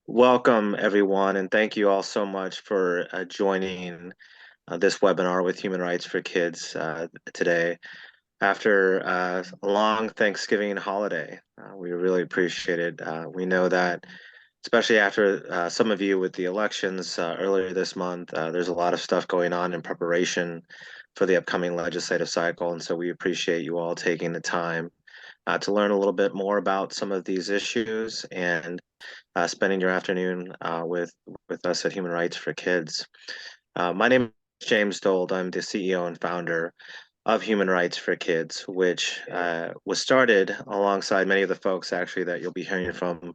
Welcome, everyone, and thank you all so much for joining this webinar with Human Rights for Kids today. After a long Thanksgiving holiday, we really appreciate it. We know that, especially after some of you with the elections earlier this month, there's a lot of stuff going on in preparation for the upcoming legislative cycle, and so we appreciate you all taking the time to learn a little bit more about some of these issues and spending your afternoon with us at Human Rights for Kids. My name is James Dold. I'm the CEO and founder of Human Rights for Kids, which was started alongside many of the folks actually that you'll be hearing from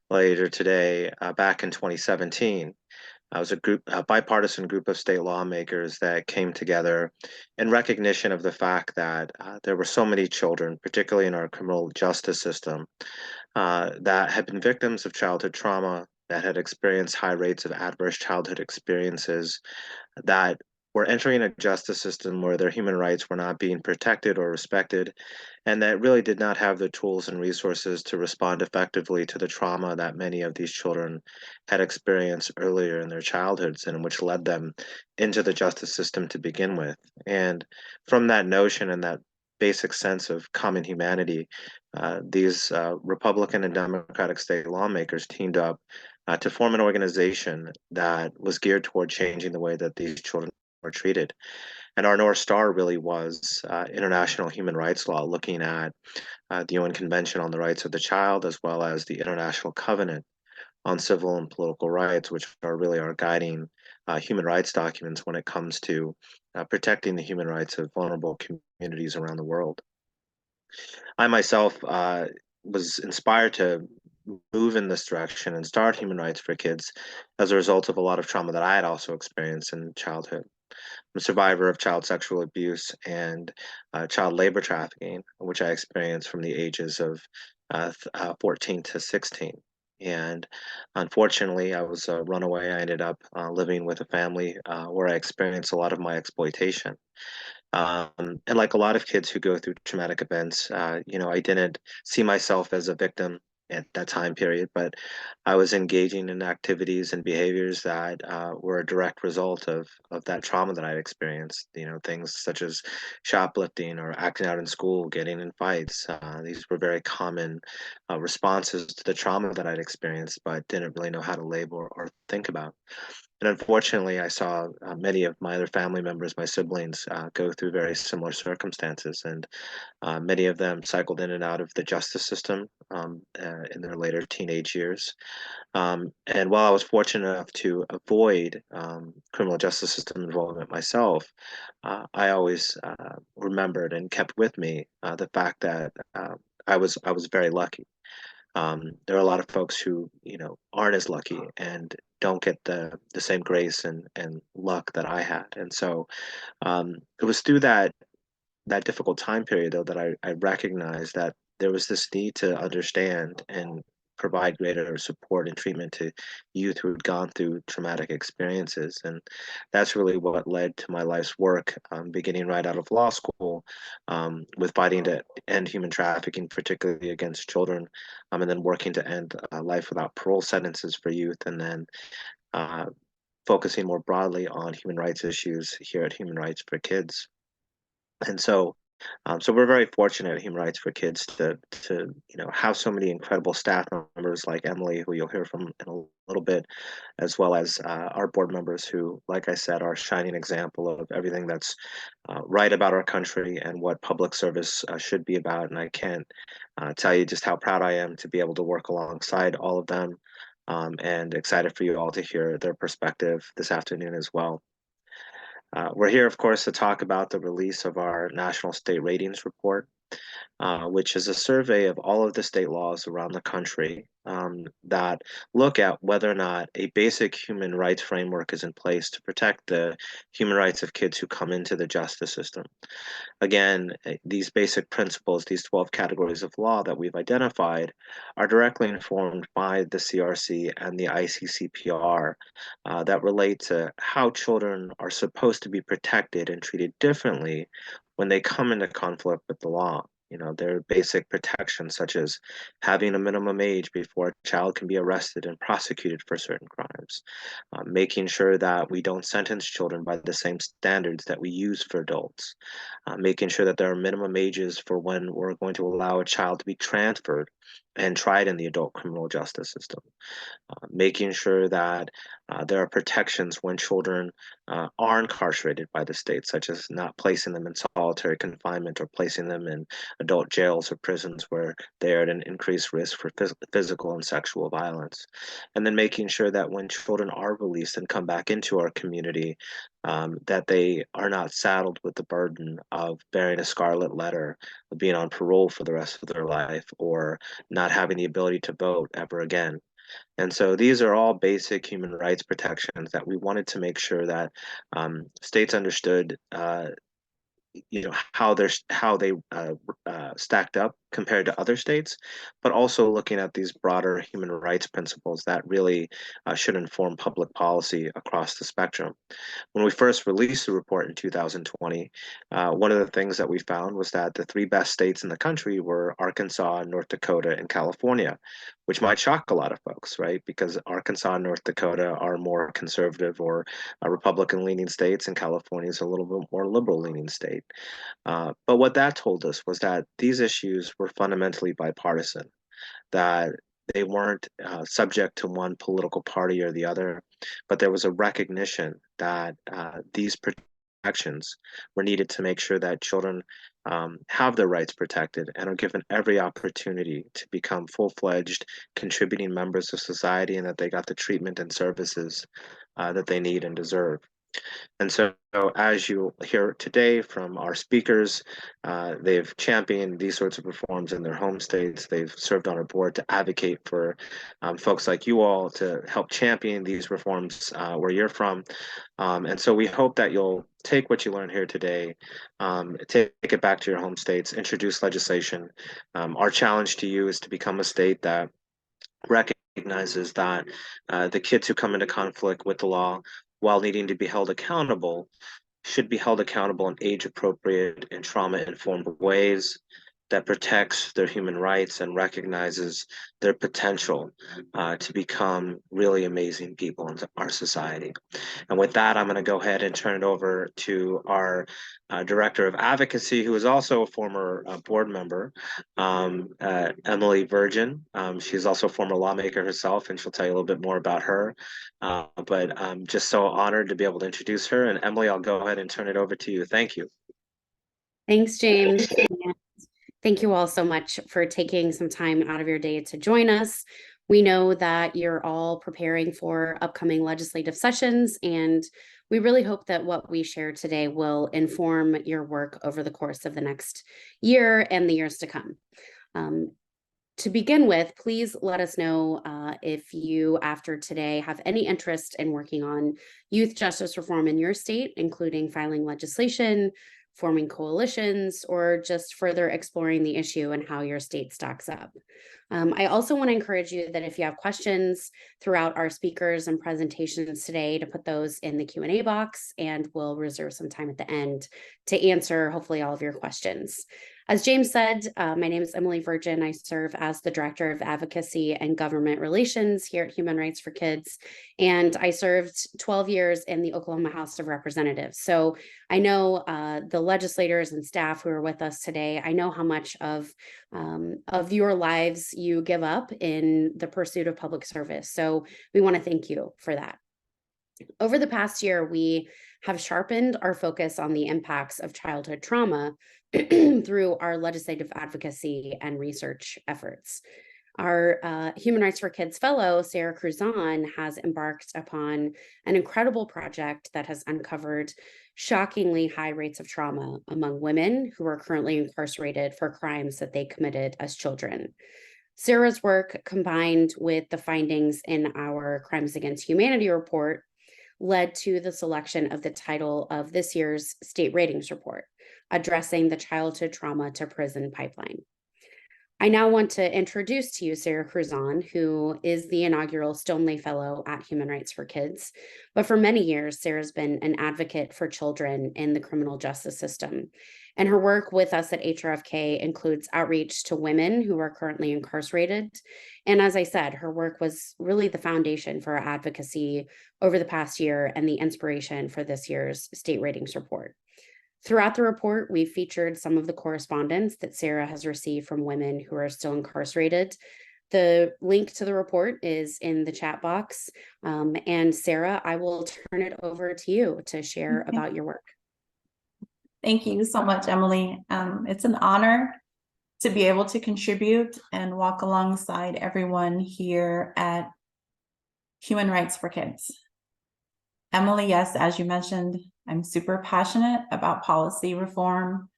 later today back in 2017. It was a bipartisan group of state lawmakers that came together in recognition of the fact that there were so many children, particularly in our criminal justice system, that had been victims of childhood trauma, that had experienced high rates of adverse childhood experiences, that were entering a justice system where their human rights were not being protected or respected, and that really did not have the tools and resources to respond effectively to the trauma that many of these children had experienced earlier in their childhoods and which led them into the justice system to begin with. And from that notion and that basic sense of common humanity, these Republican and Democratic state lawmakers teamed up to form an organization that was geared toward changing the way that these children were treated. And our North Star really was international human rights law, looking at the UN Convention on the Rights of the Child, as well as the International Covenant on Civil and Political Rights, which are really our guiding human rights documents when it comes to protecting the human rights of vulnerable communities around the world. I myself was inspired to move in this direction and start Human Rights for Kids as a result of a lot of trauma that I had also experienced in childhood. I'm a survivor of child sexual abuse and child labor trafficking, which I experienced from the ages of 14 to 16. And unfortunately, I was a runaway. I ended up living with a family where I experienced a lot of my exploitation. And like a lot of kids who go through traumatic events, I didn't see myself as a victim at that time period, but I was engaging in activities and behaviors that were a direct result of that trauma that I'd experienced. You know, things such as shoplifting or acting out in school, getting in fights. These were very common responses to the trauma that I'd experienced, but didn't really know how to label or think about. And unfortunately, I saw many of my other family members, my siblings, go through very similar circumstances. And many of them cycled in and out of the justice system in their later teenage years. And while I was fortunate enough to avoid criminal justice system involvement myself, I always remembered and kept with me the fact that I was very lucky. There are a lot of folks who, aren't as lucky and don't get the same grace and luck that I had. And so it was through that difficult time period, though, that I recognized that there was this need to understand and provide greater support and treatment to youth who had gone through traumatic experiences. And that's really what led to my life's work, beginning right out of law school, with fighting to end human trafficking, particularly against children, and then working to end life without parole sentences for youth, and then uh, focusing more broadly on human rights issues here at Human Rights for Kids. And so we're very fortunate at Human Rights for Kids to have so many incredible staff members like Emily, who you'll hear from in a little bit, as well as our board members who, like I said, are a shining example of everything that's right about our country and what public service should be about. And I can't tell you just how proud I am to be able to work alongside all of them, and excited for you all to hear their perspective this afternoon as well. We're here, of course, to talk about the release of our National State Ratings Report, which is a survey of all of the state laws around the country that look at whether or not a basic human rights framework is in place to protect the human rights of kids who come into the justice system. Again, these basic principles, these 12 categories of law that we've identified, are directly informed by the CRC and the ICCPR that relate to how children are supposed to be protected and treated differently when they come into conflict with the law. There are basic protections such as having a minimum age before a child can be arrested and prosecuted for certain crimes, making sure that we don't sentence children by the same standards that we use for adults, making sure that there are minimum ages for when we're going to allow a child to be transferred and tried in the adult criminal justice system, making sure that there are protections when children are incarcerated by the state, such as not placing them in solitary confinement or placing them in adult jails or prisons where they are at an increased risk for physical and sexual violence. And then making sure that when children are released and come back into our community, that they are not saddled with the burden of bearing a scarlet letter, of being on parole for the rest of their life, or not having the ability to vote ever again. And so these are all basic human rights protections that we wanted to make sure that states understood, how they stacked up compared to other states, but also looking at these broader human rights principles that really should inform public policy across the spectrum. When we first released the report in 2020, one of the things that we found was that the three best states in the country were Arkansas, North Dakota, and California, which might shock a lot of folks, right? Because Arkansas and North Dakota are more conservative or Republican leaning states, and California is a little bit more liberal leaning state. But what that told us was that these issues were fundamentally bipartisan, that they weren't subject to one political party or the other, but there was a recognition that these protections were needed to make sure that children have their rights protected and are given every opportunity to become full-fledged contributing members of society, and that they got the treatment and services that they need and deserve. And so, as you hear today from our speakers, they've championed these sorts of reforms in their home states. They've served on our board to advocate for folks like you all to help champion these reforms where you're from. And so we hope that you'll take what you learned here today, take it back to your home states, introduce legislation. Our challenge to you is to become a state that recognizes that the kids who come into conflict with the law, while needing to be held accountable, should be held accountable in age appropriate and trauma informed ways that protects their human rights and recognizes their potential to become really amazing people in our society. And with that, I'm going to go ahead and turn it over to our Director of Advocacy, who is also a former board member, Emily Virgin. She's also a former lawmaker herself, and she'll tell you a little bit more about her. But I'm just so honored to be able to introduce her. And Emily, I'll go ahead and turn it over to you. Thank you. Thanks, James. And thank you all so much for taking some time out of your day to join us. We know that you're all preparing for upcoming legislative sessions, and we really hope that what we share today will inform your work over the course of the next year and the years to come. To begin with, please let us know if you, after today, have any interest in working on youth justice reform in your state, including filing legislation, forming coalitions, or just further exploring the issue and how your state stacks up. I also want to encourage you that if you have questions throughout our speakers and presentations today, to put those in the Q&A box, and we'll reserve some time at the end to answer hopefully all of your questions. As James said, my name is Emily Virgin. I serve as the Director of Advocacy and Government Relations here at Human Rights for Kids, and I served 12 years in the Oklahoma House of Representatives. So I know the legislators and staff who are with us today. I know how much of your lives you give up in the pursuit of public service. So we want to thank you for that. Over the past year, we have sharpened our focus on the impacts of childhood trauma through our legislative advocacy and research efforts. Our Human Rights for Kids fellow, Sarah Cruzan, has embarked upon an incredible project that has uncovered shockingly high rates of trauma among women who are currently incarcerated for crimes that they committed as children. Sarah's work, combined with the findings in our Crimes Against Humanity report, led to the selection of the title of this year's state ratings report, addressing the childhood trauma to prison pipeline. I now want to introduce to you Sarah Cruzan, who is the inaugural Stoneleigh Fellow at Human Rights for Kids. But for many years, Sarah's been an advocate for children in the criminal justice system. And her work with us at HRFK includes outreach to women who are currently incarcerated. And as I said, her work was really the foundation for our advocacy over the past year and the inspiration for this year's state ratings report. Throughout the report, we've featured some of the correspondence that Sarah has received from women who are still incarcerated. The link to the report is in the chat box. And Sarah, I will turn it over to you to share about your work. Thank you so much, Emily. It's an honor to be able to contribute and walk alongside everyone here at Human Rights for Kids. Emily, yes, as you mentioned, I'm super passionate about policy reform.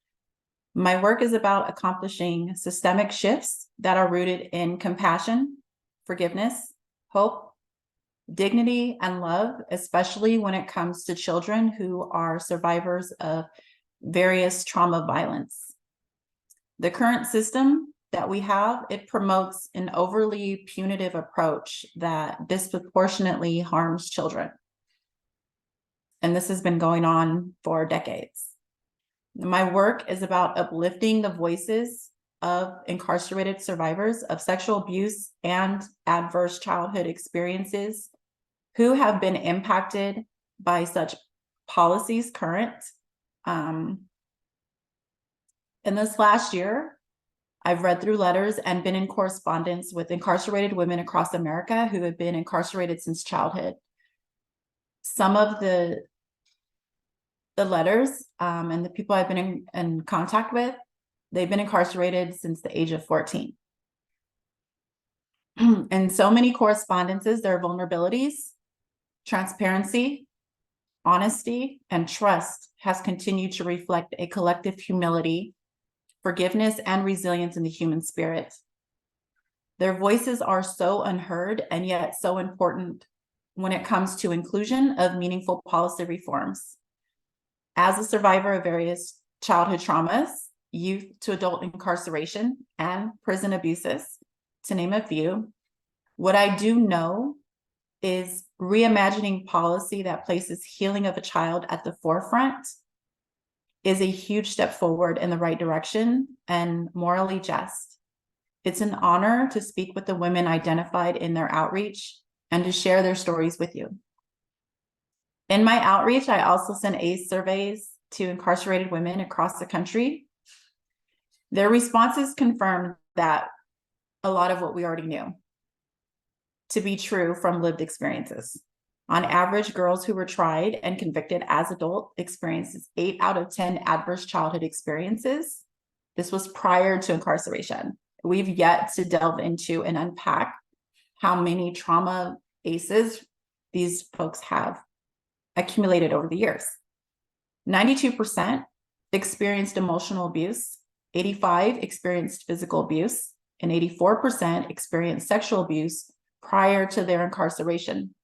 My work is about accomplishing systemic shifts that are rooted in compassion, forgiveness, hope, dignity, and love, especially when it comes to children who are survivors of various trauma violence. The current system that we have, it promotes an overly punitive approach that disproportionately harms children. And this has been going on for decades. My work is about uplifting the voices of incarcerated survivors of sexual abuse and adverse childhood experiences who have been impacted by such policies current. In this last year, I've read through letters and been in correspondence with incarcerated women across America who have been incarcerated since childhood. Some of the letters and the people I've been in contact with, they've been incarcerated since the age of 14. And so many correspondences, their vulnerabilities, transparency, honesty, and trust has continued to reflect a collective humility, forgiveness, and resilience in the human spirit. Their voices are so unheard and yet so important when it comes to inclusion of meaningful policy reforms. As a survivor of various childhood traumas, youth to adult incarceration, and prison abuses, to name a few, what I do know is reimagining policy that places healing of a child at the forefront is a huge step forward in the right direction and morally just. It's an honor to speak with the women identified in their outreach and to share their stories with you. In my outreach, I also sent ACE surveys to incarcerated women across the country. Their responses confirmed that a lot of what we already knew to be true from lived experiences. On average, girls who were tried and convicted as adult experiences 8 out of 10 adverse childhood experiences. This was prior to incarceration. We've yet to delve into and unpack how many trauma ACEs these folks have accumulated over the years. 92% experienced emotional abuse, 85% experienced physical abuse, and 84% experienced sexual abuse prior to their incarceration.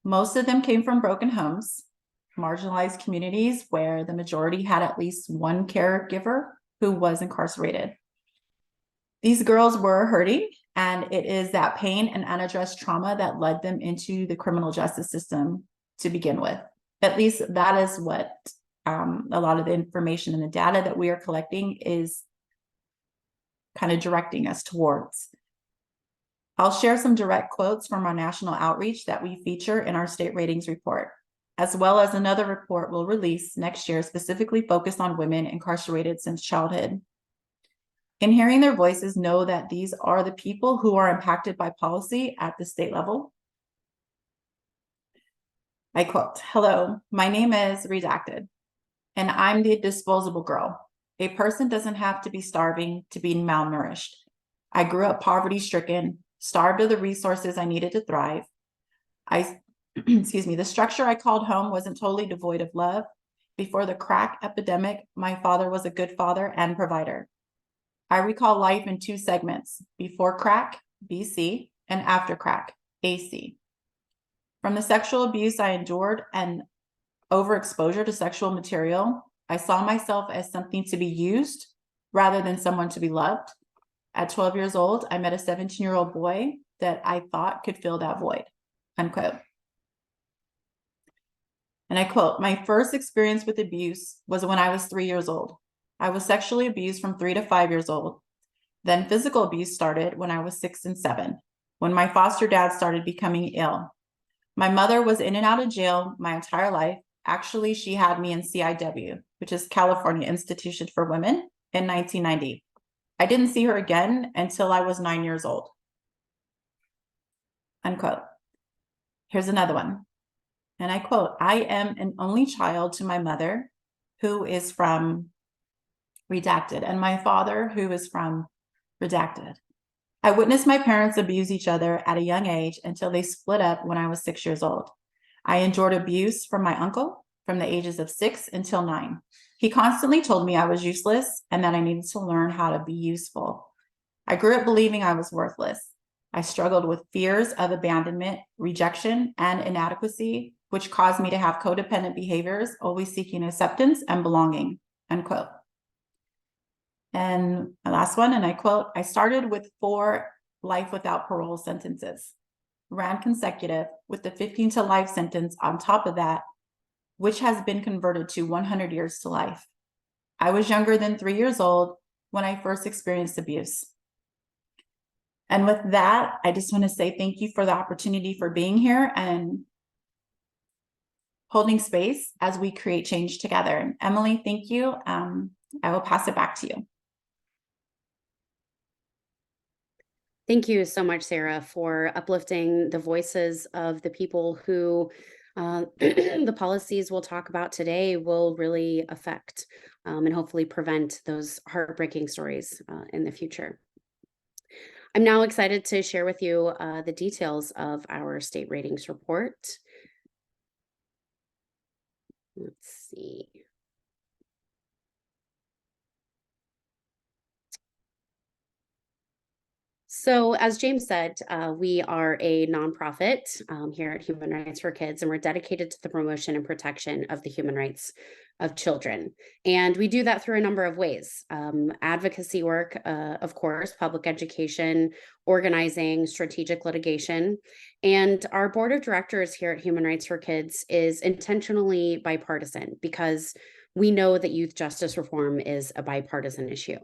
Most of them came from broken homes, marginalized communities where the majority had at least one caregiver who was incarcerated. These girls were hurting, and it is that pain and unaddressed trauma that led them into the criminal justice system to begin with. At least that is what a lot of the information and the data that we are collecting is kind of directing us towards. I'll share some direct quotes from our national outreach that we feature in our state ratings report, as well as another report we'll release next year specifically focused on women incarcerated since childhood. In hearing their voices, know that these are the people who are impacted by policy at the state level. I quote, "Hello, my name is Redacted, and I'm the disposable girl. A person doesn't have to be starving to be malnourished. I grew up poverty-stricken, starved of the resources I needed to thrive. The structure I called home wasn't totally devoid of love. Before the crack epidemic, my father was a good father and provider. I recall life in 2 segments, before crack, BC, and after crack, AC. From the sexual abuse I endured and overexposure to sexual material, I saw myself as something to be used rather than someone to be loved. At 12 years old, I met a 17-year-old boy that I thought could fill that void, unquote. And I quote, my first experience with abuse was when I was 3 years old. I was sexually abused from 3 to 5 years old. Then physical abuse started when I was 6 and 7, when my foster dad started becoming ill. My mother was in and out of jail my entire life. Actually, she had me in CIW, which is California Institution for Women, in 1990. I didn't see her again until I was 9 years old. Unquote. Here's another one. And I quote, I am an only child to my mother, who is from redacted, and my father, who is from redacted. I witnessed my parents abuse each other at a young age until they split up when I was 6 years old. I endured abuse from my uncle from the ages of 6 until 9. He constantly told me I was useless and that I needed to learn how to be useful. I grew up believing I was worthless. I struggled with fears of abandonment, rejection, and inadequacy, which caused me to have codependent behaviors, always seeking acceptance and belonging, unquote. And my last one, and I quote, I started with 4 life without parole sentences, ran consecutive with the 15 to life sentence on top of that, which has been converted to 100 years to life. I was younger than 3 years old when I first experienced abuse. And with that, I just want to say thank you for the opportunity for being here and holding space as we create change together. Emily, thank you. I will pass it back to you. Thank you so much, Sarah, for uplifting the voices of the people who the policies we'll talk about today will really affect and hopefully prevent those heartbreaking stories in the future. I'm now excited to share with you the details of our state ratings report. Let's see. So as James said, we are a nonprofit here at Human Rights for Kids, and we're dedicated to the promotion and protection of the human rights of children. And we do that through a number of ways. Advocacy work, of course, public education, organizing, strategic litigation. And our board of directors here at Human Rights for Kids is intentionally bipartisan because we know that youth justice reform is a bipartisan issue.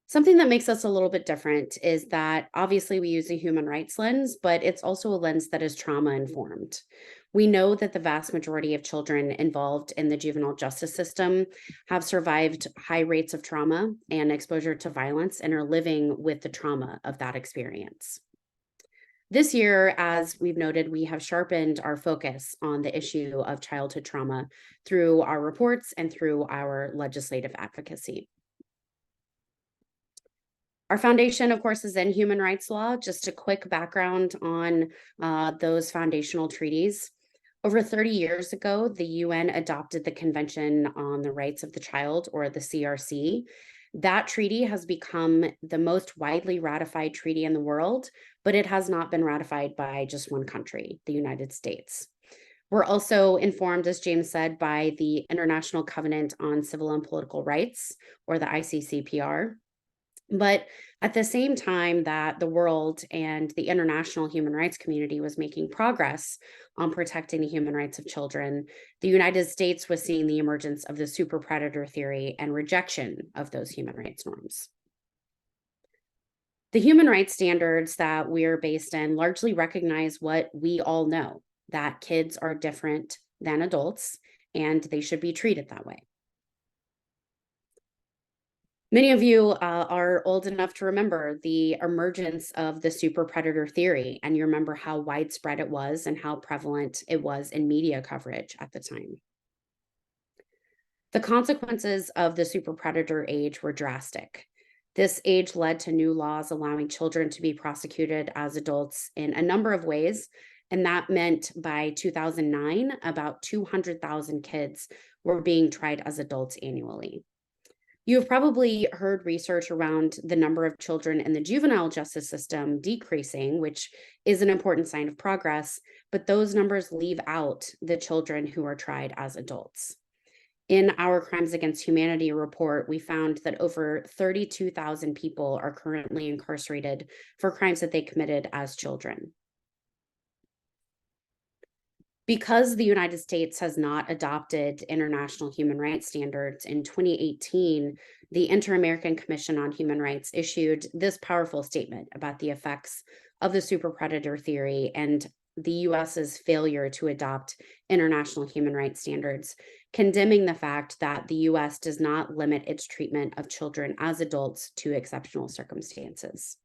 Something that makes us a little bit different is that obviously we use a human rights lens, but it's also a lens that is trauma informed. We know that the vast majority of children involved in the juvenile justice system have survived high rates of trauma and exposure to violence and are living with the trauma of that experience. This year, as we've noted, we have sharpened our focus on the issue of childhood trauma through our reports and through our legislative advocacy. Our foundation, of course, is in human rights law. Just a quick background on those foundational treaties. Over 30 years ago, the UN adopted the Convention on the Rights of the Child, or the CRC. That treaty has become the most widely ratified treaty in the world, but it has not been ratified by just one country, the United States. We're also informed, as James said, by the International Covenant on Civil and Political Rights, or the ICCPR. But at the same time that the world and the international human rights community was making progress on protecting the human rights of children, the United States was seeing the emergence of the super predator theory and rejection of those human rights norms. The human rights standards that we're based in largely recognize what we all know, that kids are different than adults and they should be treated that way. Many of you are old enough to remember the emergence of the super predator theory, and you remember how widespread it was and how prevalent it was in media coverage at the time. The consequences of the super predator age were drastic. This age led to new laws allowing children to be prosecuted as adults in a number of ways, and that meant by 2009, about 200,000 kids were being tried as adults annually. You have probably heard research around the number of children in the juvenile justice system decreasing, which is an important sign of progress, but those numbers leave out the children who are tried as adults. In our Crimes Against Humanity report, we found that over 32,000 people are currently incarcerated for crimes that they committed as children. Because the United States has not adopted international human rights standards, in 2018, the Inter-American Commission on Human Rights issued this powerful statement about the effects of the superpredator theory and the US's failure to adopt international human rights standards, condemning the fact that the US does not limit its treatment of children as adults to exceptional circumstances.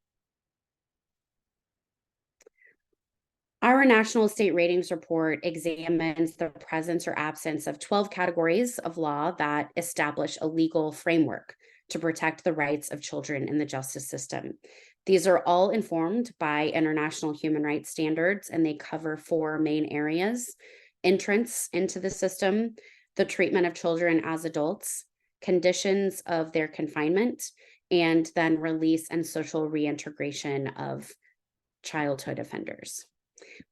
Our National State Ratings Report examines the presence or absence of 12 categories of law that establish a legal framework to protect the rights of children in the justice system. These are all informed by international human rights standards, and they cover 4 main areas: entrance into the system, the treatment of children as adults, conditions of their confinement, and then release and social reintegration of childhood offenders.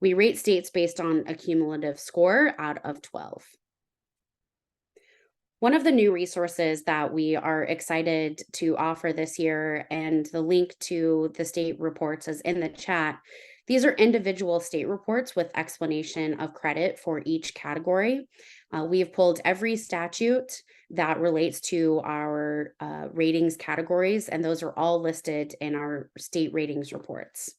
We rate states based on a cumulative score out of 12. One of the new resources that we are excited to offer this year, and the link to the state reports is in the chat. These are individual state reports with explanation of credit for each category. We have pulled every statute that relates to our ratings categories, and those are all listed in our state ratings reports.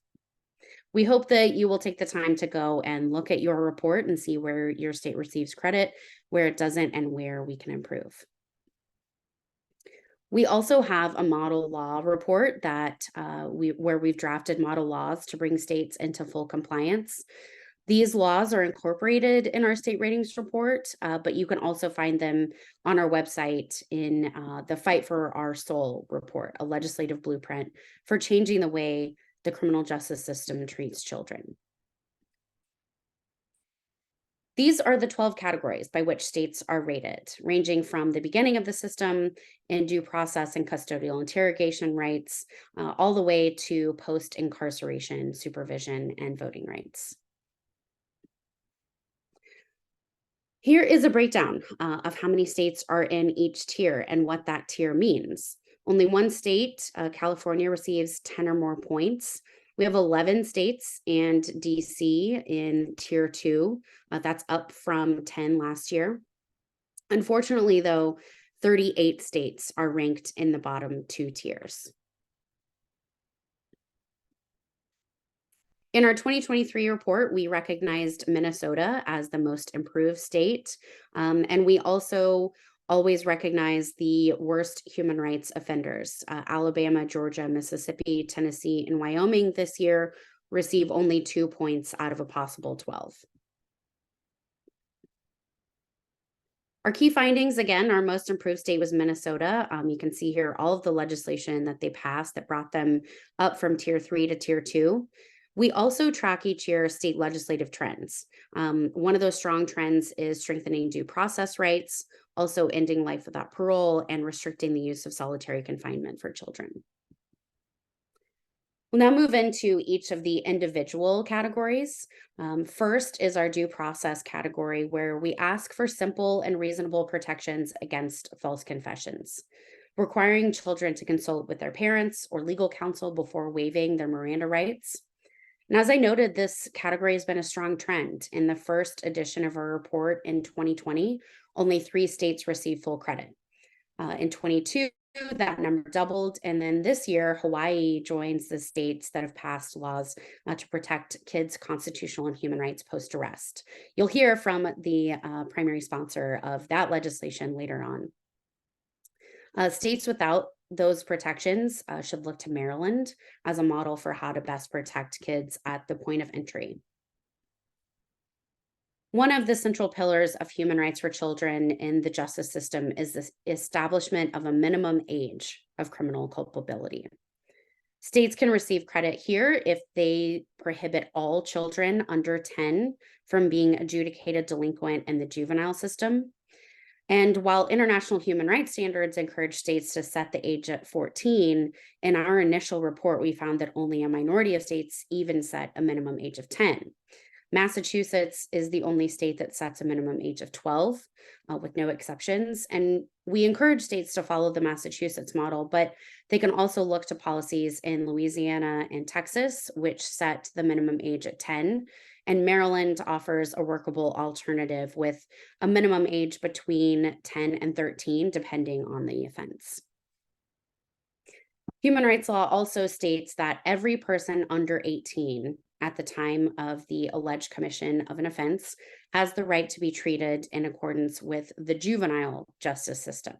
We hope that you will take the time to go and look at your report and see where your state receives credit, where it doesn't, and where we can improve. We also have a model law report that where we've drafted model laws to bring states into full compliance. These laws are incorporated in our state ratings report, but you can also find them on our website in the Fight for Our Soul report, a legislative blueprint for changing the way the criminal justice system treats children. These are the 12 categories by which states are rated, ranging from the beginning of the system in due process and custodial interrogation rights, all the way to post-incarceration supervision and voting rights. Here is a breakdown of how many states are in each tier and what that tier means. Only one state, California, receives 10 or more points. We have 11 states and DC in tier 2. That's up from 10 last year. Unfortunately, though, 38 states are ranked in the bottom 2 tiers. In our 2023 report, we recognized Minnesota as the most improved state, and we also always recognize the worst human rights offenders. Alabama, Georgia, Mississippi, Tennessee, and Wyoming this year receive only 2 points out of a possible 12. Our key findings, again, our most improved state was Minnesota. You can see here all of the legislation that they passed that brought them up from tier 3 to tier 2. We also track each year state legislative trends. One of those strong trends is strengthening due process rights, also ending life without parole, and restricting the use of solitary confinement for children. We'll now move into each of the individual categories. First is our due process category, where we ask for simple and reasonable protections against false confessions, requiring children to consult with their parents or legal counsel before waiving their Miranda rights. And as I noted, this category has been a strong trend. In the first edition of our report in 2020, only 3 states received full credit. In 22, that number doubled. And then this year, Hawaii joins the states that have passed laws to protect kids' constitutional and human rights post-arrest. You'll hear from the primary sponsor of that legislation later on. States without those protections should look to Maryland as a model for how to best protect kids at the point of entry. One of the central pillars of human rights for children in the justice system is the establishment of a minimum age of criminal culpability. States can receive credit here if they prohibit all children under 10 from being adjudicated delinquent in the juvenile system. And while international human rights standards encourage states to set the age at 14, in our initial report, we found that only a minority of states even set a minimum age of 10. Massachusetts is the only state that sets a minimum age of 12, with no exceptions. And we encourage states to follow the Massachusetts model, but they can also look to policies in Louisiana and Texas, which set the minimum age at 10. And Maryland offers a workable alternative with a minimum age between 10 and 13, depending on the offense. Human rights law also states that every person under 18 at the time of the alleged commission of an offense has the right to be treated in accordance with the juvenile justice system,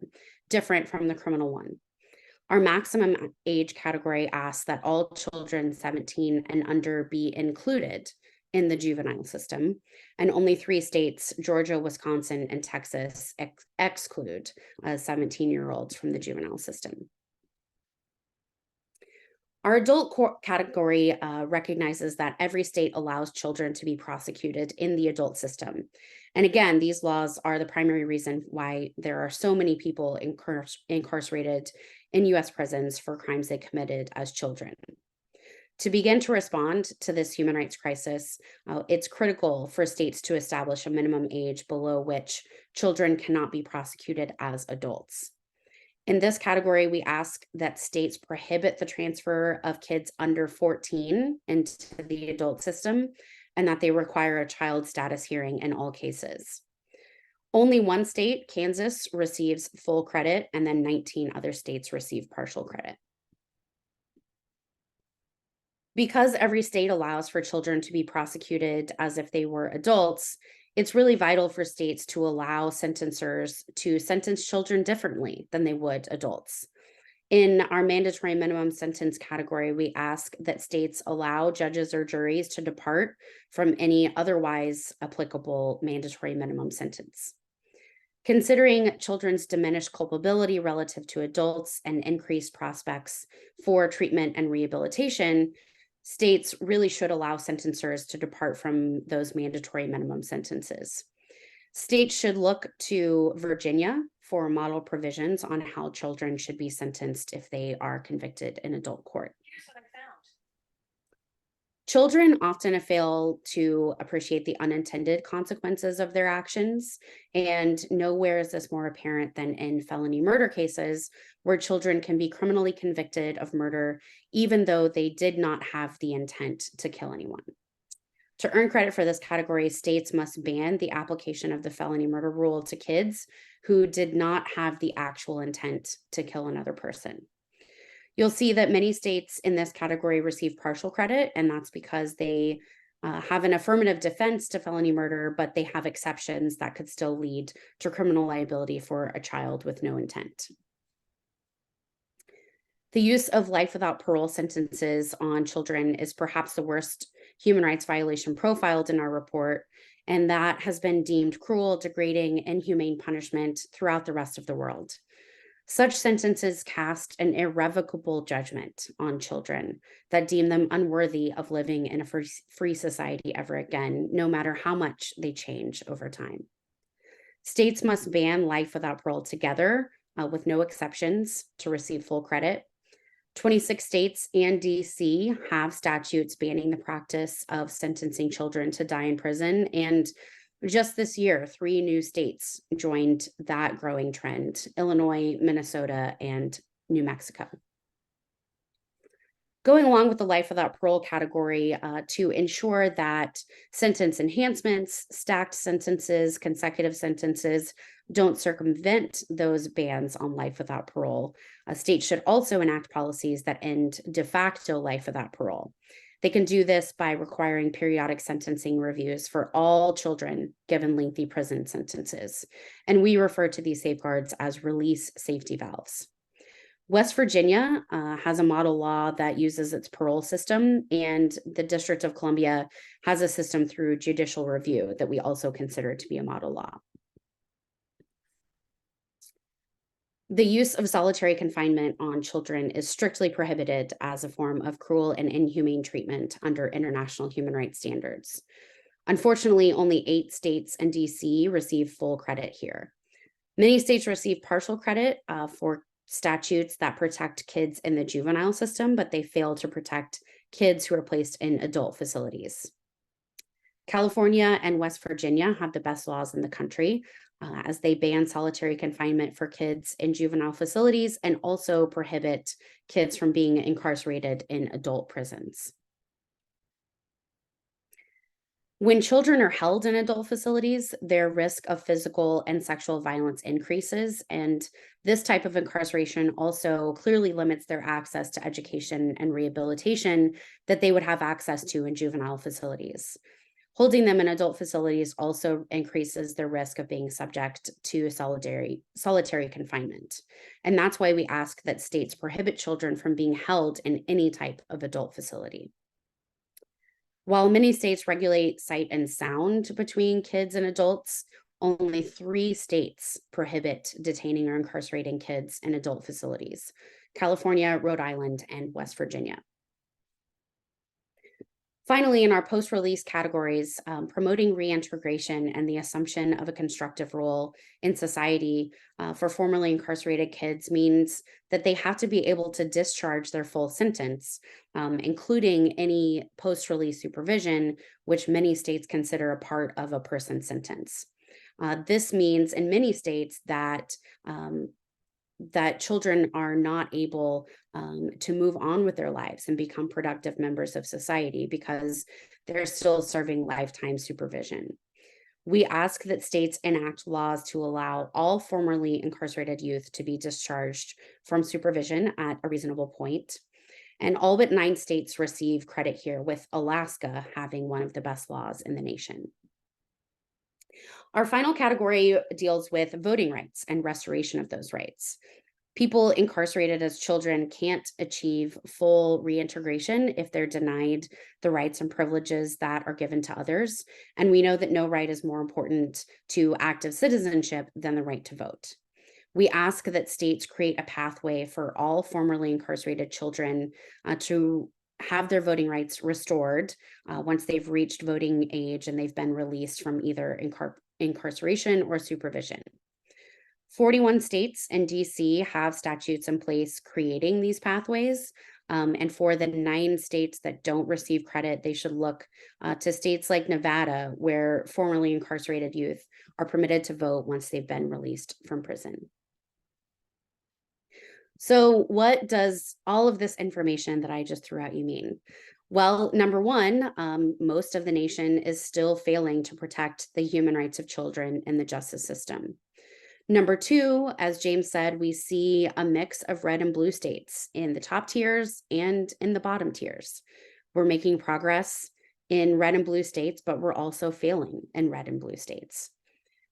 different from the criminal one. Our maximum age category asks that all children 17 and under be included in the juvenile system, and only 3 states, Georgia, Wisconsin, and Texas, exclude 17-year-olds from the juvenile system. Our adult court category recognizes that every state allows children to be prosecuted in the adult system. And again, these laws are the primary reason why there are so many people incarcerated in US prisons for crimes they committed as children. To begin to respond to this human rights crisis, it's critical for states to establish a minimum age below which children cannot be prosecuted as adults. In this category, we ask that states prohibit the transfer of kids under 14 into the adult system, and that they require a child status hearing in all cases. Only one state, Kansas, receives full credit, and then 19 other states receive partial credit. Because every state allows for children to be prosecuted as if they were adults, it's really vital for states to allow sentencers to sentence children differently than they would adults. In our mandatory minimum sentence category, we ask that states allow judges or juries to depart from any otherwise applicable mandatory minimum sentence. Considering children's diminished culpability relative to adults and increased prospects for treatment and rehabilitation, states really should allow sentencers to depart from those mandatory minimum sentences. States should look to Virginia for model provisions on how children should be sentenced if they are convicted in adult court. Here's what I found. Children often fail to appreciate the unintended consequences of their actions, and nowhere is this more apparent than in felony murder cases, where children can be criminally convicted of murder even though they did not have the intent to kill anyone. To earn credit for this category, states must ban the application of the felony murder rule to kids who did not have the actual intent to kill another person. You'll see that many states in this category receive partial credit, and that's because they have an affirmative defense to felony murder, but they have exceptions that could still lead to criminal liability for a child with no intent. The use of life without parole sentences on children is perhaps the worst human rights violation profiled in our report, and that has been deemed cruel, degrading, inhumane punishment throughout the rest of the world. Such sentences cast an irrevocable judgment on children that deem them unworthy of living in a free society ever again, no matter how much they change over time. States must ban life without parole together, with no exceptions, to receive full credit. 26 states and DC have statutes banning the practice of sentencing children to die in prison, and just this year, 3 new states joined that growing trend: Illinois, Minnesota, and New Mexico. Going along with the life without parole category, to ensure that sentence enhancements, stacked sentences, consecutive sentences don't circumvent those bans on life without parole, states should also enact policies that end de facto life without parole. They can do this by requiring periodic sentencing reviews for all children given lengthy prison sentences. And we refer to these safeguards as release safety valves. West Virginia has a model law that uses its parole system, and the District of Columbia has a system through judicial review that we also consider to be a model law. The use of solitary confinement on children is strictly prohibited as a form of cruel and inhumane treatment under international human rights standards. Unfortunately, only 8 states and DC receive full credit here. Many states receive partial credit for statutes that protect kids in the juvenile system, but they fail to protect kids who are placed in adult facilities. California and West Virginia have the best laws in the country, as they ban solitary confinement for kids in juvenile facilities and also prohibit kids from being incarcerated in adult prisons. When children are held in adult facilities, their risk of physical and sexual violence increases, and this type of incarceration also clearly limits their access to education and rehabilitation that they would have access to in juvenile facilities. Holding them in adult facilities also increases their risk of being subject to solitary confinement. And that's why we ask that states prohibit children from being held in any type of adult facility. While many states regulate sight and sound between kids and adults, only 3 states prohibit detaining or incarcerating kids in adult facilities: California, Rhode Island, and West Virginia. Finally, in our post-release categories, promoting reintegration and the assumption of a constructive role in society for formerly incarcerated kids means that they have to be able to discharge their full sentence, including any post-release supervision, which many states consider a part of a person's sentence. This means in many states that children are not able to move on with their lives and become productive members of society because they're still serving lifetime supervision. We ask that states enact laws to allow all formerly incarcerated youth to be discharged from supervision at a reasonable point. And all but 9 states receive credit here, with Alaska having one of the best laws in the nation. Our final category deals with voting rights and restoration of those rights. People incarcerated as children can't achieve full reintegration if they're denied the rights and privileges that are given to others. And we know that no right is more important to active citizenship than the right to vote. We ask that states create a pathway for all formerly incarcerated children to have their voting rights restored once they've reached voting age and they've been released from either incarceration or supervision. 41 states and DC have statutes in place creating these pathways. And for the 9 states that don't receive credit, they should look to states like Nevada, where formerly incarcerated youth are permitted to vote once they've been released from prison. So what does all of this information that I just threw at you mean? Well, number one, most of the nation is still failing to protect the human rights of children in the justice system. Number 2, as James said, we see a mix of red and blue states in the top tiers and in the bottom tiers. We're making progress in red and blue states, but we're also failing in red and blue states.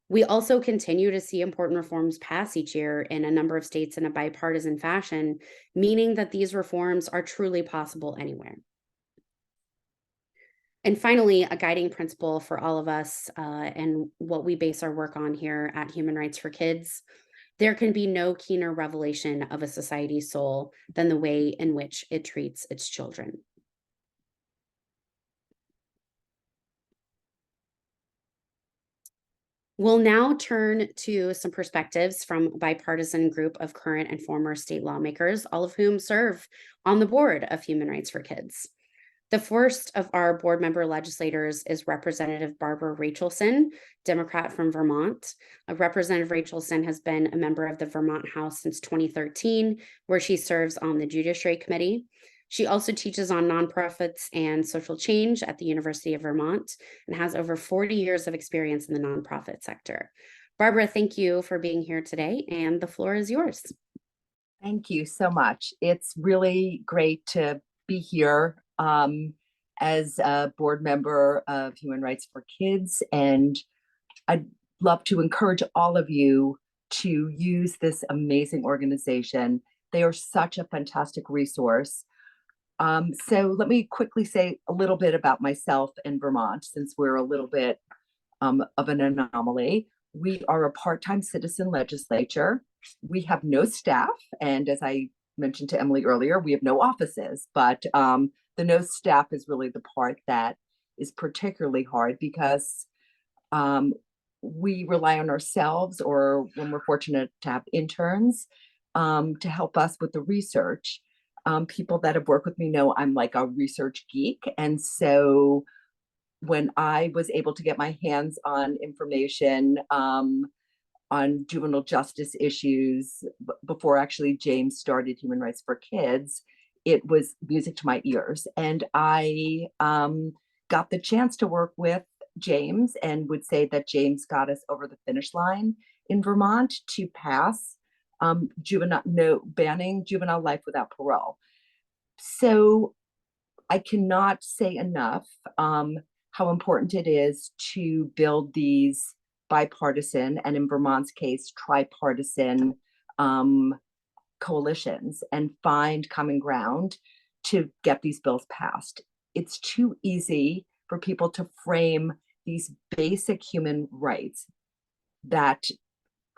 We also continue to see important reforms pass each year in a number of states in a bipartisan fashion, meaning that these reforms are truly possible anywhere. And finally, a guiding principle for all of us and what we base our work on here at Human Rights for Kids: there can be no keener revelation of a society's soul than the way in which it treats its children. We'll now turn to some perspectives from a bipartisan group of current and former state lawmakers, all of whom serve on the board of Human Rights for Kids. The first of our board member legislators is Representative Barbara Rachelson, Democrat from Vermont. Representative Rachelson has been a member of the Vermont House since 2013, where she serves on the Judiciary Committee. She also teaches on nonprofits and social change at the University of Vermont and has over 40 years of experience in the nonprofit sector. Barbara, thank you for being here today, and the floor is yours. Thank you so much. It's really great to be here as a board member of Human Rights for Kids, and I'd love to encourage all of you to use this amazing organization. They are such a fantastic resource. So let me quickly say a little bit about myself in Vermont, since we're a little bit of an anomaly. We are a part-time citizen legislature. We have no staff, and as I mentioned to Emily earlier, we have no offices, but the no staff is really the part that is particularly hard, because we rely on ourselves, or when we're fortunate to have interns to help us with the research. People that have worked with me know I'm like a research geek, and so when I was able to get my hands on information on juvenile justice issues before actually James started Human Rights for Kids, it was music to my ears. And I got the chance to work with James, and would say that James got us over the finish line in Vermont to pass banning juvenile life without parole. So I cannot say enough how important it is to build these bipartisan, and in Vermont's case, tripartisan coalitions, and find common ground to get these bills passed. It's too easy for people to frame these basic human rights that,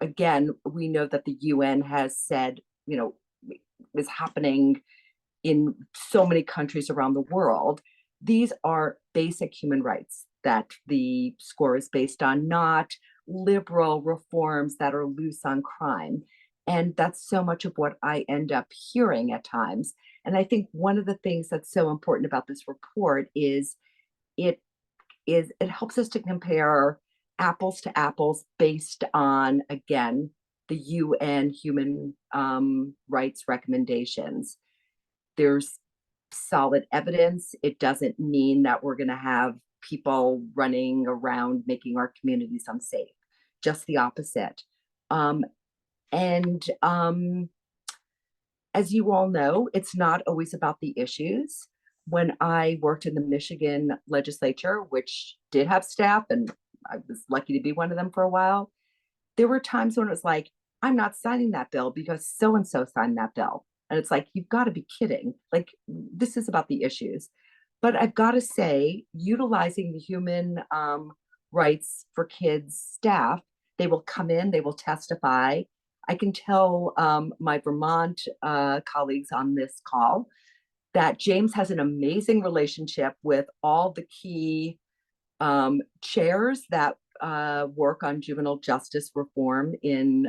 again, we know that the UN has said, is happening in so many countries around the world. These are basic human rights that the score is based on, not liberal reforms that are loose on crime. And that's so much of what I end up hearing at times. And I think one of the things that's so important about this report is it helps us to compare apples to apples based on, again, the UN human rights recommendations. There's solid evidence. It doesn't mean that we're going to have people running around making our communities unsafe, just the opposite. As you all know, it's not always about the issues. When I worked in the Michigan legislature, which did have staff, and I was lucky to be one of them for a while, there were times when it was like, I'm not signing that bill because so-and-so signed that bill. And it's like, you've got to be kidding. Like, this is about the issues. But I've got to say, utilizing the Human Rights for Kids staff, they will come in, they will testify. I can tell my Vermont colleagues on this call that James has an amazing relationship with all the key chairs that work on juvenile justice reform in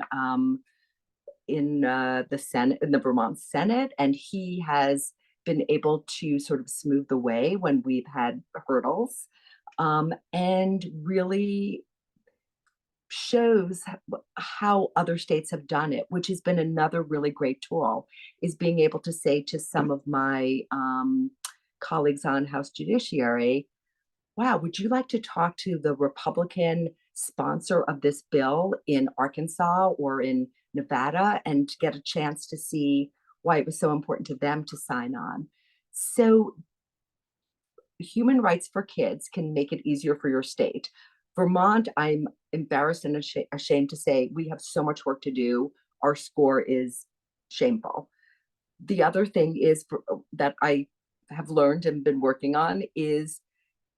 the Senate, in the Vermont Senate, and he has been able to sort of smooth the way when we've had hurdles, and really shows how other states have done it, which has been another really great tool, is being able to say to some of my colleagues on House Judiciary, wow, would you like to talk to the Republican sponsor of this bill in Arkansas or in Nevada and get a chance to see why it was so important to them to sign on? So Human Rights for Kids can make it easier for your state. Vermont, I'm embarrassed and ashamed to say, we have so much work to do. Our score is shameful. The other thing is that I have learned and been working on is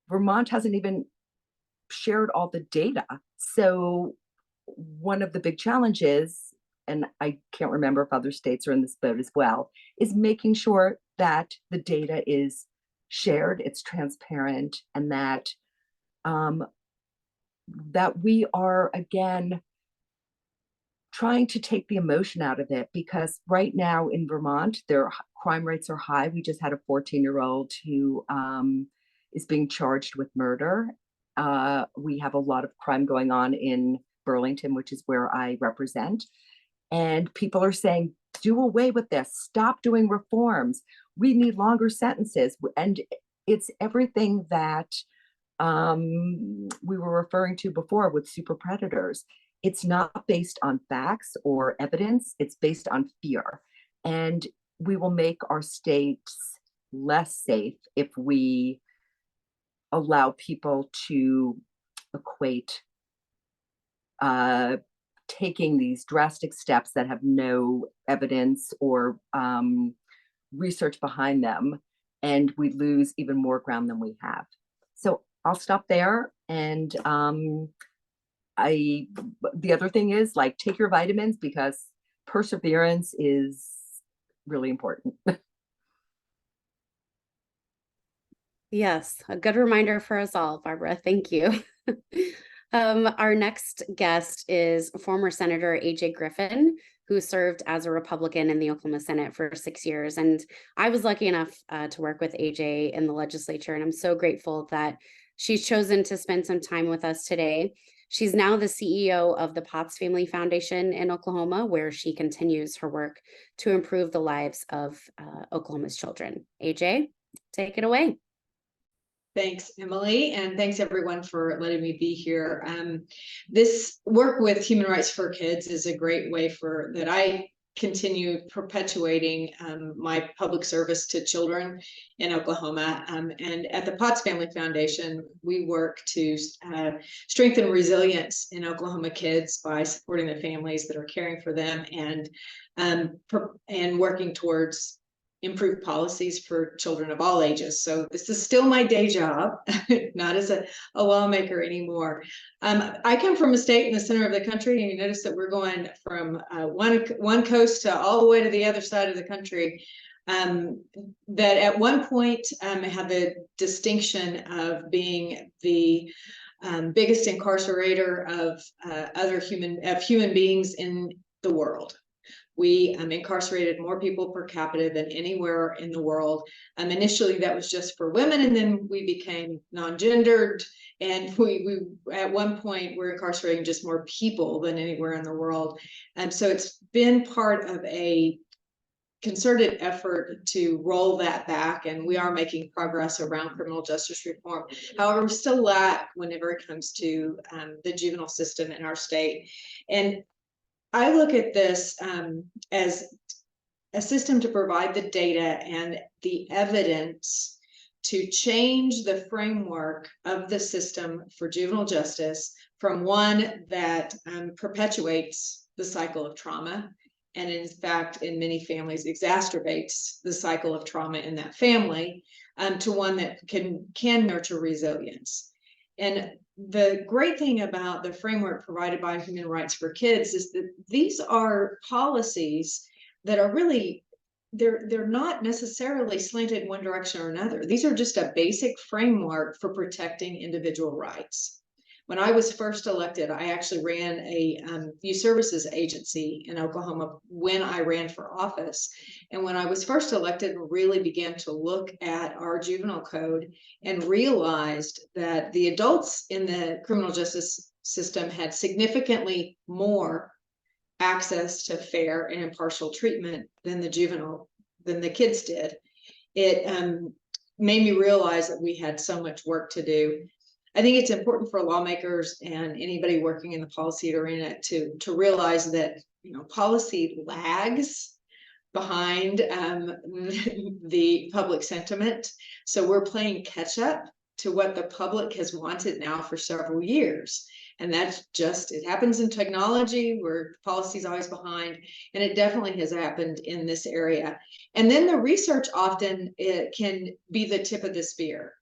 Vermont hasn't even shared all the data. So one of the big challenges, and I can't remember if other states are in this boat as well, is making sure that the data is shared, it's transparent, and that that we are, again, trying to take the emotion out of it, because right now in Vermont, their crime rates are high. We just had a 14-year-old who is being charged with murder. We have a lot of crime going on in Burlington, which is where I represent. And people are saying, do away with this, stop doing reforms. We need longer sentences. And it's everything that we were referring to before with super predators. It's not based on facts or evidence, it's based on fear. And we will make our states less safe if we allow people to equate taking these drastic steps that have no evidence or research behind them, and we lose even more ground than we have. So I'll stop there. And the other thing is, like, take your vitamins, because perseverance is really important. Yes, a good reminder for us all, Barbara. Thank you. Our next guest is former Senator AJ Griffin, who served as a Republican in the Oklahoma Senate for 6 years. And I was lucky enough to work with AJ in the legislature. And I'm so grateful that She's chosen to spend some time with us today. She's now the CEO of the Potts Family Foundation in Oklahoma, where she continues her work to improve the lives of Oklahoma's children. AJ, take it away. Thanks, Emily, and thanks everyone for letting me be here. This work with Human Rights for Kids is a great way that I continue perpetuating my public service to children in Oklahoma. And at the Potts Family Foundation, we work to strengthen resilience in Oklahoma kids by supporting the families that are caring for them and working towards improved policies for children of all ages. So this is still my day job, not as a lawmaker anymore. I come from a state in the center of the country, and you notice that we're going from one coast to all the way to the other side of the country. That at one point had the distinction of being the biggest incarcerator of human beings in the world. We incarcerated more people per capita than anywhere in the world. Initially, that was just for women, and then we became non-gendered. And we at one point were incarcerating just more people than anywhere in the world. And so it's been part of a concerted effort to roll that back, and we are making progress around criminal justice reform. However, we still lack whenever it comes to the juvenile system in our state. And I look at this as a system to provide the data and the evidence to change the framework of the system for juvenile justice from one that perpetuates the cycle of trauma, and in fact, in many families, exacerbates the cycle of trauma in that family, to one that can nurture resilience. And the great thing about the framework provided by Human Rights for Kids is that these are policies that are really, they're not necessarily slanted one direction or another. These are just a basic framework for protecting individual rights. When I was first elected, I actually ran a youth services agency in Oklahoma when I ran for office. And when I was first elected, really began to look at our juvenile code and realized that the adults in the criminal justice system had significantly more access to fair and impartial treatment than the kids did. It made me realize that we had so much work to do. I think it's important for lawmakers and anybody working in the policy arena to realize that policy lags behind the public sentiment. So we're playing catch up to what the public has wanted now for several years. And that's just, it happens in technology where policy is always behind, and it definitely has happened in this area. And then the research often can be the tip of the spear.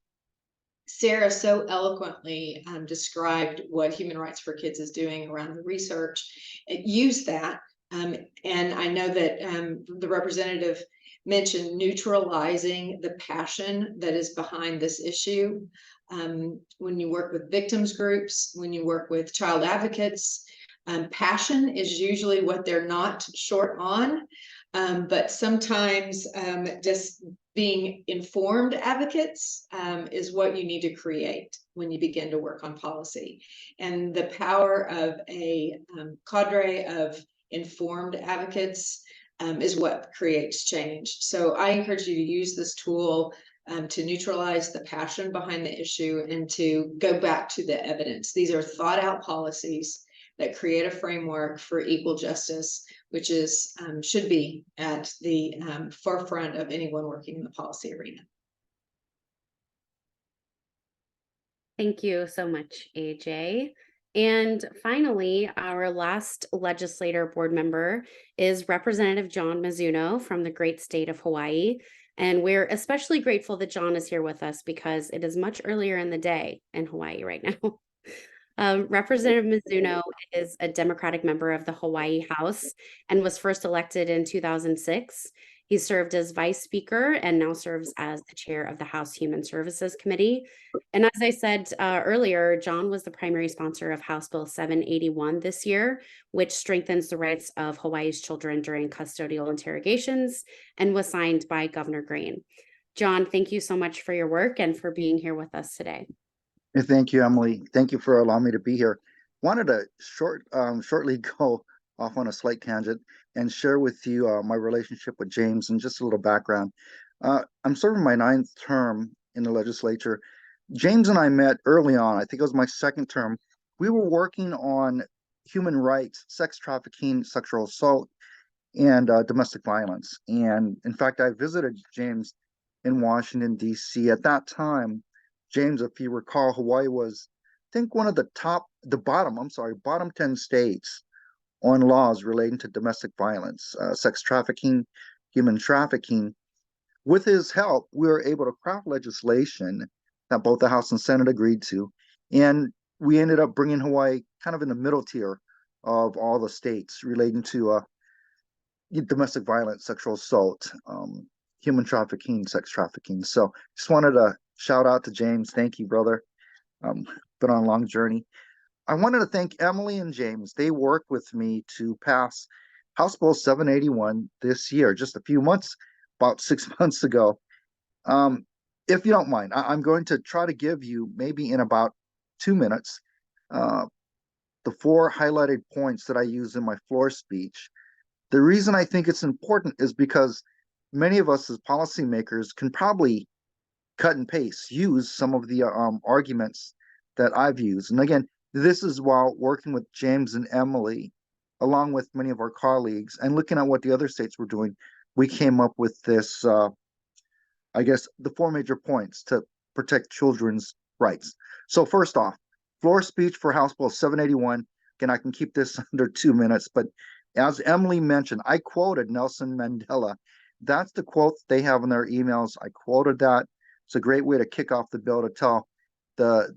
Sarah so eloquently described what Human Rights for Kids is doing around the research. Use that. And I know that the representative mentioned neutralizing the passion that is behind this issue. When you work with victims groups, when you work with child advocates, passion is usually what they're not short on. But sometimes just being informed advocates is what you need to create when you begin to work on policy. And the power of a cadre of informed advocates is what creates change. So I encourage you to use this tool to neutralize the passion behind the issue and to go back to the evidence. These are thought out policies that create a framework for equal justice, which is should be at the forefront of anyone working in the policy arena. Thank you so much, AJ. And finally, our last legislator board member is Representative John Mizuno from the great state of Hawaii. And we're especially grateful that John is here with us because it is much earlier in the day in Hawaii right now. Representative Mizuno is a Democratic member of the Hawaii House and was first elected in 2006. He served as Vice Speaker and now serves as the chair of the House Human Services Committee. And as I said earlier, John was the primary sponsor of House Bill 781 this year, which strengthens the rights of Hawaii's children during custodial interrogations and was signed by Governor Green. John, thank you so much for your work and for being here with us today. Thank you, Emily. Thank you for allowing me to be here. Wanted to shortly go off on a slight tangent and share with you my relationship with James and just a little background. I'm serving my ninth term in the legislature. James and I met early on. I think it was my second term. We were working on human rights, sex trafficking, sexual assault, and domestic violence. And in fact, I visited James in Washington, D.C. At that time, James, if you recall, Hawaii was, I think, one of bottom 10 states on laws relating to domestic violence, sex trafficking, human trafficking. With his help, we were able to craft legislation that both the House and Senate agreed to. And we ended up bringing Hawaii kind of in the middle tier of all the states relating to domestic violence, sexual assault, human trafficking, sex trafficking. So just wanted to shout out to James. Thank you, brother. Been on a long journey. I wanted to thank Emily and James. They worked with me to pass House Bill 781 this year, just a few months, about 6 months ago. If you don't mind, I'm going to try to give you, maybe in about 2 minutes, the 4 highlighted points that I use in my floor speech. The reason I think it's important is because many of us as policymakers can probably cut and paste, use some of the arguments that I've used. And again, this is while working with James and Emily, along with many of our colleagues, and looking at what the other states were doing. We came up with this, I guess, the 4 major points to protect children's rights. So first off, floor speech for House Bill 781. Again, I can keep this under 2 minutes, but as Emily mentioned, I quoted Nelson Mandela. That's the quote they have in their emails. I quoted that. It's a great way to kick off the bill to tell the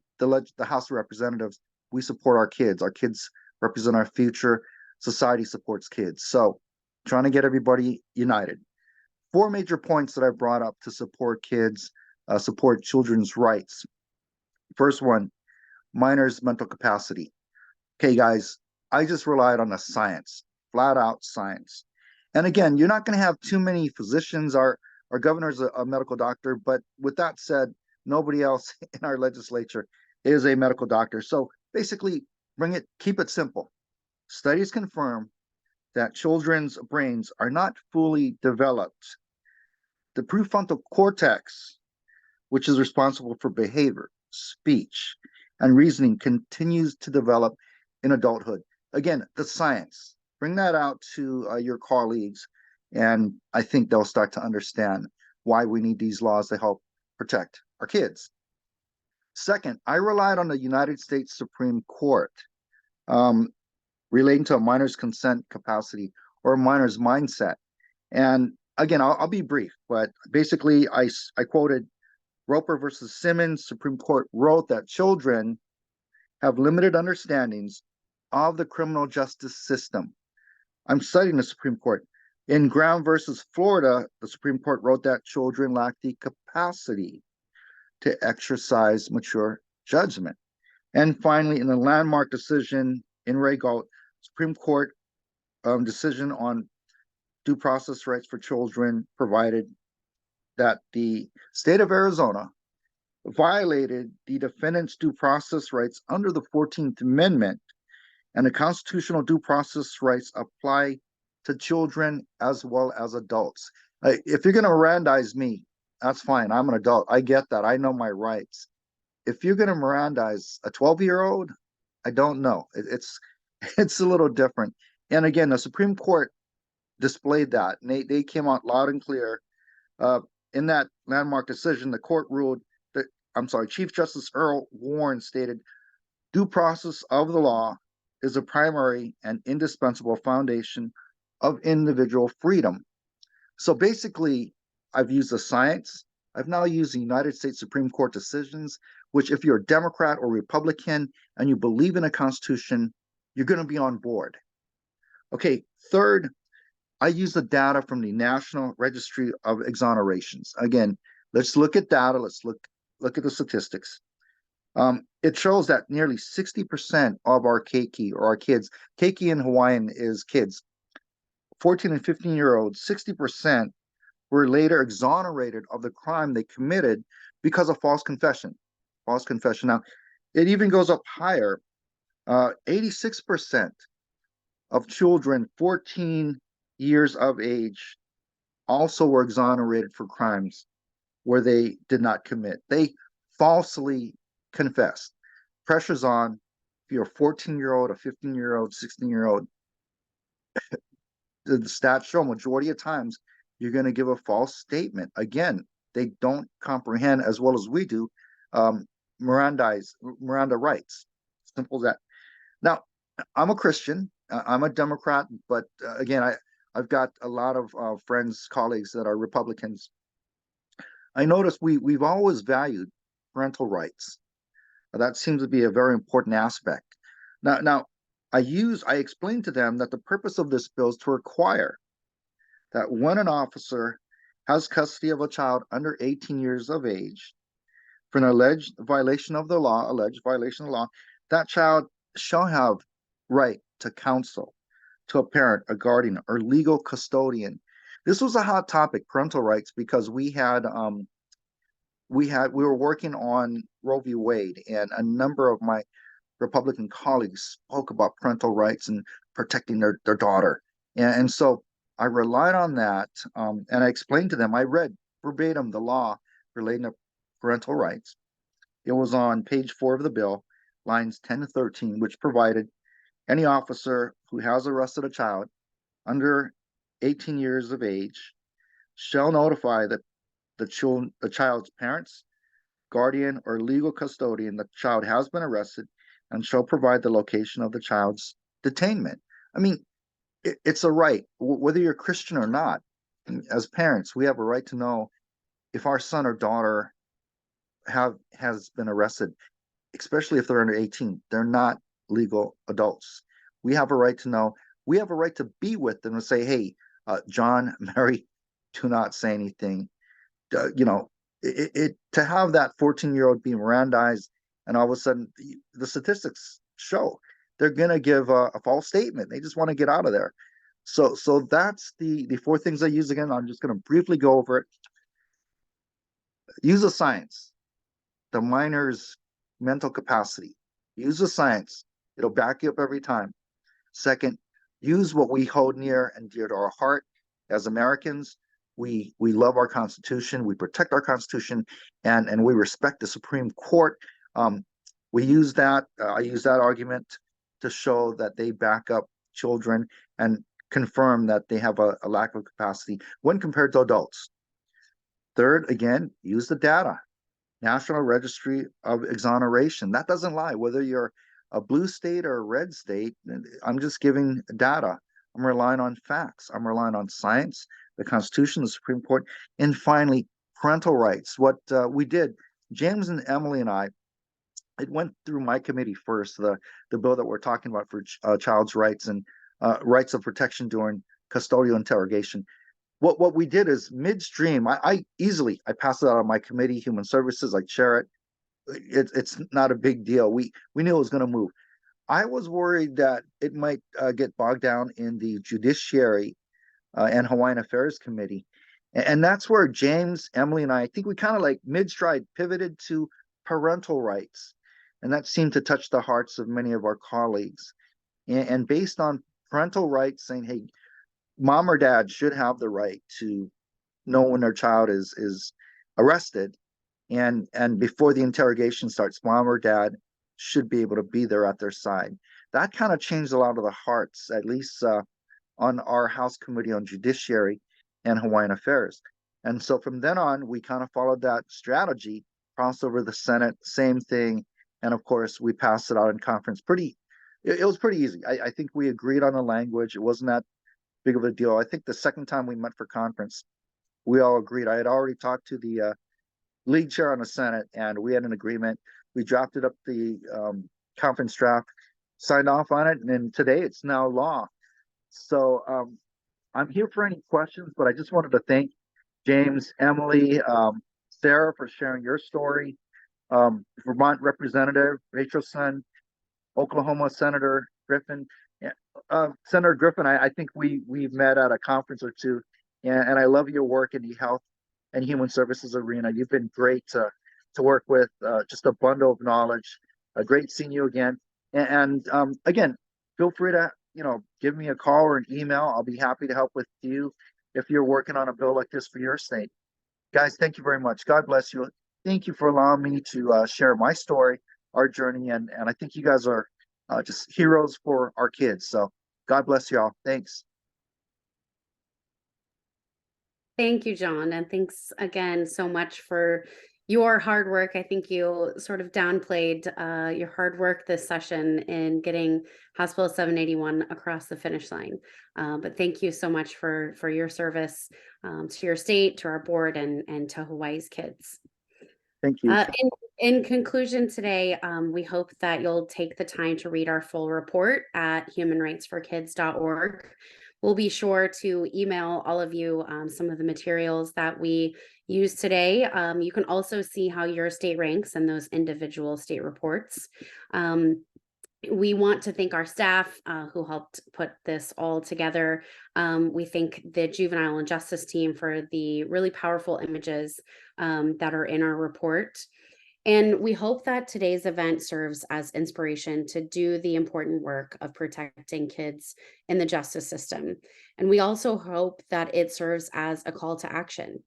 House of Representatives we support our kids. Our kids represent our future. Society supports kids. So trying to get everybody united. 4 major points that I brought up to support kids, support children's rights. First one, minors' mental capacity. Okay, guys, I just relied on the science, flat out science. And again, you're not going to have too many physicians. Our governor's a medical doctor, but with that said, nobody else in our legislature is a medical doctor. So basically, keep it simple. Studies confirm that children's brains are not fully developed. The prefrontal cortex, which is responsible for behavior, speech, and reasoning, continues to develop in adulthood. Again, the science. Bring that out to your colleagues, and I think they'll start to understand why we need these laws to help protect our kids. Second, I relied on the United States Supreme Court relating to a minor's consent capacity or a minor's mindset. And again, I'll be brief, but basically I quoted Roper versus Simmons. Supreme Court wrote that children have limited understandings of the criminal justice system. I'm citing the Supreme Court. In Brown versus Florida, the Supreme Court wrote that children lack the capacity to exercise mature judgment. And finally, in the landmark decision in Regault, Supreme Court decision on due process rights for children provided that the state of Arizona violated the defendant's due process rights under the 14th Amendment, and the constitutional due process rights apply to children as well as adults. If you're going to Mirandize me, that's fine. I'm an adult. I get that. I know my rights. If you're going to Mirandize a 12-year-old, I don't know. It's a little different. And again, the Supreme Court displayed that. And they came out loud and clear. In that landmark decision, the court ruled that, Chief Justice Earl Warren stated, due process of the law is a primary and indispensable foundation of individual freedom. So basically, I've used the science. I've now used the United States Supreme Court decisions, which if you're a Democrat or Republican and you believe in a Constitution, you're going to be on board. Okay, third, I use the data from the National Registry of Exonerations. Again, let's look at data. Let's look at the statistics. It shows that nearly 60% of our keiki, or our kids, keiki in Hawaiian is kids, 14 and 15-year-olds, 60% were later exonerated of the crime they committed because of false confession. False confession. Now, It even goes up higher. 86% of children 14 years of age also were exonerated for crimes where they did not commit. They falsely confessed. Pressure's on. If you're a 14-year-old, a 15-year-old, 16-year-old, the stats show majority of times you're going to give a false statement. Again, they don't comprehend as well as we do Miranda rights. Simple as that. Now, I'm a Christian. I'm a Democrat, but again, I've got a lot of friends, colleagues that are Republicans. I notice we've always valued parental rights. That seems to be a very important aspect. Now, I explain to them that the purpose of this bill is to require that when an officer has custody of a child under 18 years of age for an alleged violation of the law, that child shall have right to counsel, to a parent, a guardian, or legal custodian. This was a hot topic, parental rights, because we were working on Roe v. Wade, and a number of my Republican colleagues spoke about parental rights and protecting their daughter. And so I relied on that, and I explained to them, I read verbatim the law relating to parental rights. It was on page 4 of the bill, lines 10 to 13, which provided any officer who has arrested a child under 18 years of age shall notify the child's parents, guardian, or legal custodian that the child has been arrested and shall provide the location of the child's detainment. I mean, it's a right, whether you're Christian or not. As parents, we have a right to know if our son or daughter has been arrested, especially if they're under 18. They're not legal adults. We have a right to know. We have a right to be with them and say, hey, John, Mary, do not say anything. To have that 14-year-old be Mirandized, and all of a sudden the statistics show they're going to give a false statement. They just want to get out of there. So that's the 4 things I use. Again, I'm just going to briefly go over it. Use the science, the minor's mental capacity. Use the science. It'll back you up every time. Second, use what we hold near and dear to our heart as Americans. We love our Constitution. We protect our Constitution, and we respect the Supreme Court. We use that. I use that argument to show that they back up children and confirm that they have a lack of capacity when compared to adults. Third, again, use the data. National Registry of Exoneration. That doesn't lie. Whether you're a blue state or a red state, I'm just giving data. I'm relying on facts. I'm relying on science, the Constitution, the Supreme Court, and finally, parental rights. What we did, James and Emily and I, it went through my committee first, the bill that we're talking about for child's rights and rights of protection during custodial interrogation. What we did is midstream, I passed it out on my committee, Human Services. I chair it. It's not a big deal. We knew it was going to move. I was worried that it might get bogged down in the Judiciary and Hawaiian Affairs Committee. And that's where James, Emily, and I think we kind of like mid-stride pivoted to parental rights. And that seemed to touch the hearts of many of our colleagues. And based on parental rights, saying, hey, mom or dad should have the right to know when their child is arrested. And before the interrogation starts, mom or dad should be able to be there at their side. That kind of changed a lot of the hearts, at least on our House Committee on Judiciary and Hawaiian Affairs. And so from then on, we kind of followed that strategy, crossed over the Senate, same thing. And of course, we passed it out in conference. It was pretty easy. I think we agreed on the language. It wasn't that big of a deal. I think the second time we met for conference, we all agreed. I had already talked to the league chair on the Senate, and we had an agreement. We drafted up the conference draft, signed off on it, and then today it's now law. So I'm here for any questions, but I just wanted to thank James, Emily, Sarah for sharing your story, Vermont Representative Rachelson, Oklahoma Senator Griffin. Senator Griffin, I think we've met at a conference or two, and I love your work in the health and human services arena. You've been great to work with, just a bundle of knowledge. great seeing you again. And again, feel free to, give me a call or an email. I'll be happy to help with you if you're working on a bill like this for your state. Guys, thank you very much. God bless you. Thank you for allowing me to share my story, our journey, and I think you guys are just heroes for our kids. So God bless you all. Thanks. Thank you, John, and thanks again so much for your hard work. I think you sort of downplayed your hard work this session in getting House Bill 781 across the finish line. But thank you so much for your service to your state, to our board, and to Hawaii's kids. Thank you. In conclusion today, we hope that you'll take the time to read our full report at humanrightsforkids.org. We'll be sure to email all of you some of the materials that we use today. You can also see how your state ranks in those individual state reports. We want to thank our staff who helped put this all together. We thank the Juvenile and Justice team for the really powerful images that are in our report. And we hope that today's event serves as inspiration to do the important work of protecting kids in the justice system. And we also hope that it serves as a call to action.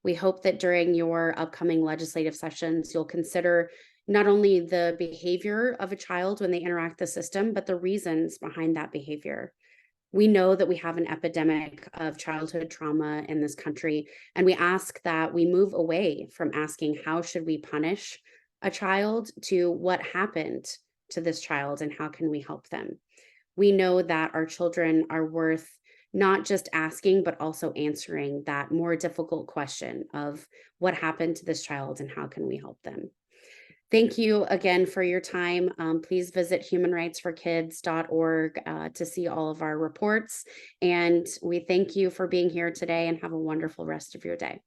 We hope that during your upcoming legislative sessions, you'll consider not only the behavior of a child when they interact the system, but the reasons behind that behavior. We know that we have an epidemic of childhood trauma in this country, and we ask that we move away from asking how should we punish a child to what happened to this child and how can we help them. We know that our children are worth not just asking, but also answering that more difficult question of what happened to this child and how can we help them. Thank you again for your time. Please visit humanrightsforkids.org to see all of our reports. And we thank you for being here today and have a wonderful rest of your day.